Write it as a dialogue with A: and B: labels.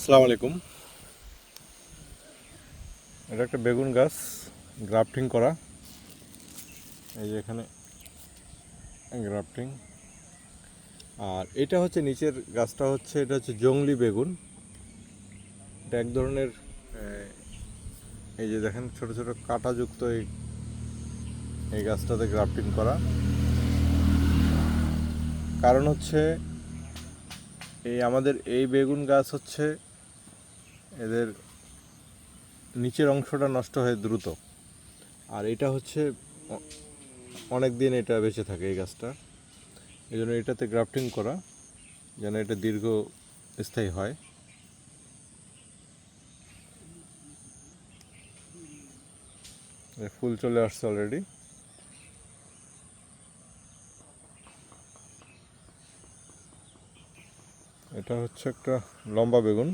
A: আসসালামু আলাইকুম। এটা একটা বেগুন গাছ গ্রাফটিং করা। এই যে এখানে গ্রাফটিং। আর এটা হচ্ছে নিচের গাছটা হচ্ছে, এটা হচ্ছে জংলি বেগুন। এটা এক ধরনের এই যে দেখেন ছোট ছোট কাঁটাযুক্ত এই গাছটাতে গ্রাফটিং করা। কারণ হচ্ছে আমাদের এই বেগুন গাছ হচ্ছে এদের নিচের অংশটা নষ্ট হয় দ্রুত, আর এটা হচ্ছে অনেক দিন এটা বেঁচে থাকে এই গাছটা। এই জন্য এটাতে গ্রাফটিং করা, যেন এটা দীর্ঘস্থায়ী হয়। ফুল চলে আসছে অলরেডি। এটা হচ্ছে একটা লম্বা বেগুন।